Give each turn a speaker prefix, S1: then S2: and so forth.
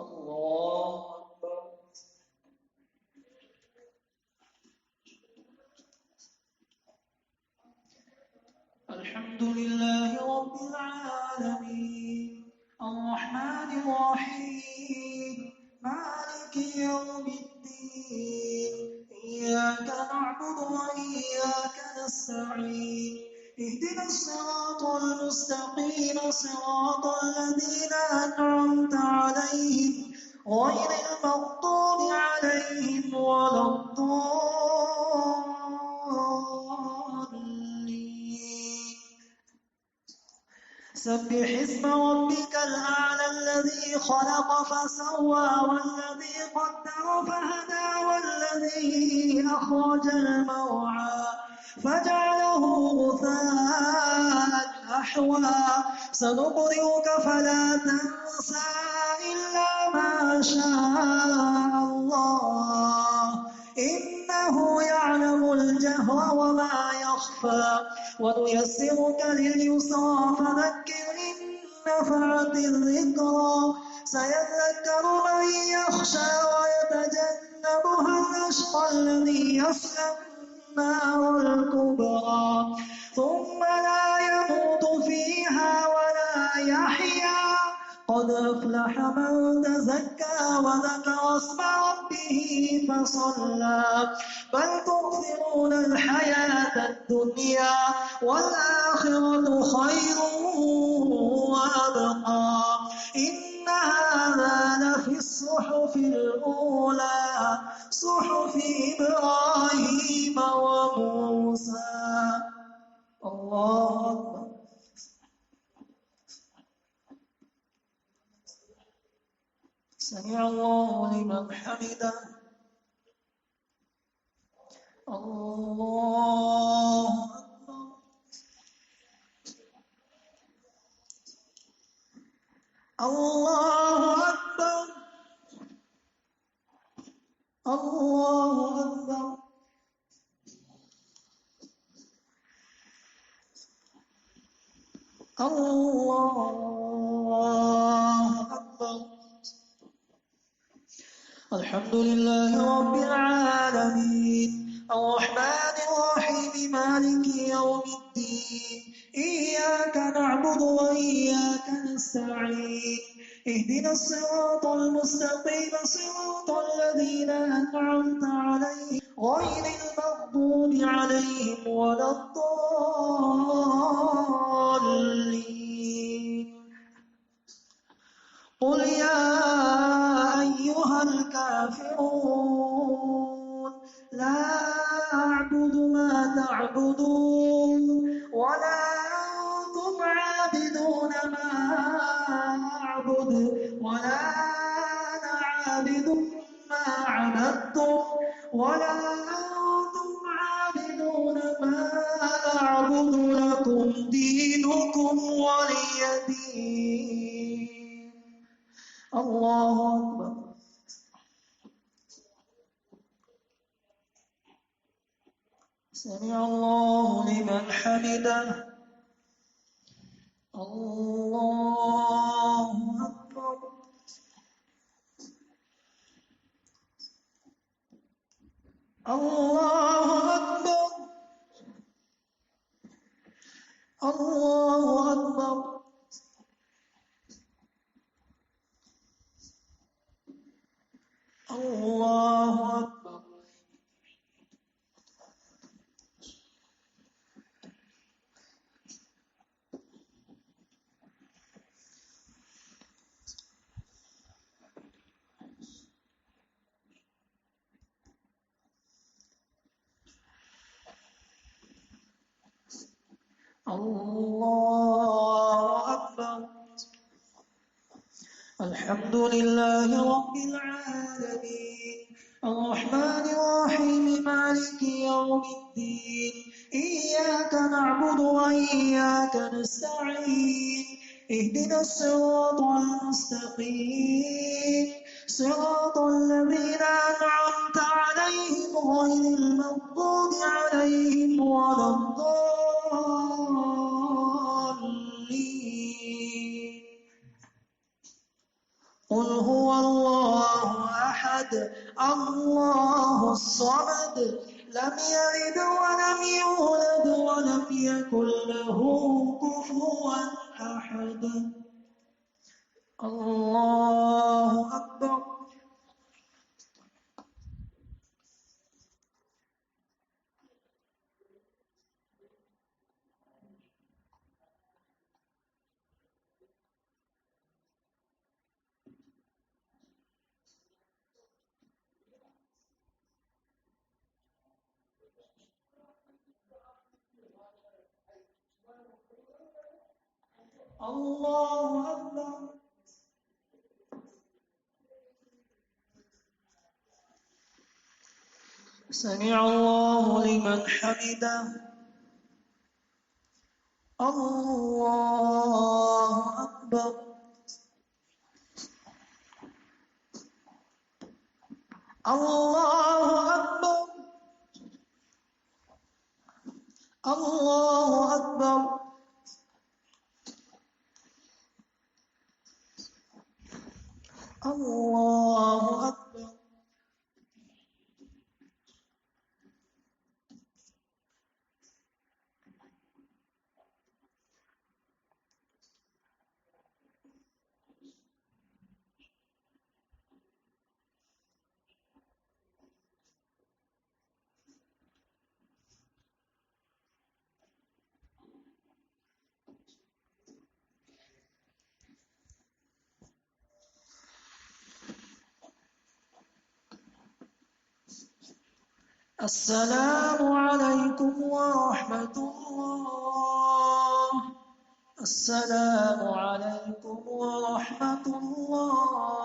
S1: الله أكبر. الحمد لله رب العالمين الرحمن الرحيم مالك يوم الدين إياك نعبد وإياك نستعين اهدنا الصراط المستقيم صراط الذين أنعمت عليهم غير المغضوب عليهم ولا الضالين. سبح اسم ربك الأعلى الذي خلق فسوى والذي قدر فهدى والذي أخرج المرعى فجعله غثاء أحوى سنقرئك فلا تنسى إلا ما شاء الله إنه يعلم الجهر وما يخفى ونيسرك لليسرى فذكر إن نفعت الذكرى سيذكر من يخشى ويتجنبها الأشقى الذي يصلى النار الكبرى ثم لا يموت فيها ولا يحيا قد أفلح من تزكى وذكر اسم ربه فصلى بل تؤثرون الحياة الدنيا والآخرة خير وأبقى إن هذا لفي الصحف الأولى صحف إبراهيم وموسى. الله أكبر. سمع الله لمن حمده. الله أكبر. الله أكبر. الله أكبر. الله أكبر. الحمد لله رب العالمين الرحمن الرحيم مالك يوم الدين إياك نعبد وإياك نستعين اهدنا الصراط المستقيم صراط الذين أنعمت عليهم غير المغضوب عليهم ولا الضالين. قل يا أيها الكافرون لا أعبد ما تعبدون ولا أنتم عابدون ما أعبد ولا أنا عابد ما عبدتم ولا أنتم عابدون ما أعبد لكم دينكم ولي دين. الله أكبر. سمع الله لمن حمده. الله أكبر. الله أكبر. الله أكبر. الله أكبر. الله أكبر. الحمد لله رب العالمين الرحمن الرحيم مالك يوم الدين إياك نعبد وإياك نستعين اهدنا الصراط المستقيم صراط الذين أنعمت عليهم غير المغضوب عليهم ولا الضالين. قل هو أحد الله الصمد لم يلد ولم يولد ولم يكن له كفوا أحد الله أكبر الله أكبر سمع الله لمن حمده الله أكبر الله أكبر الله أكبر الله أكبر السلام عليكم ورحمة الله السلام عليكم ورحمة الله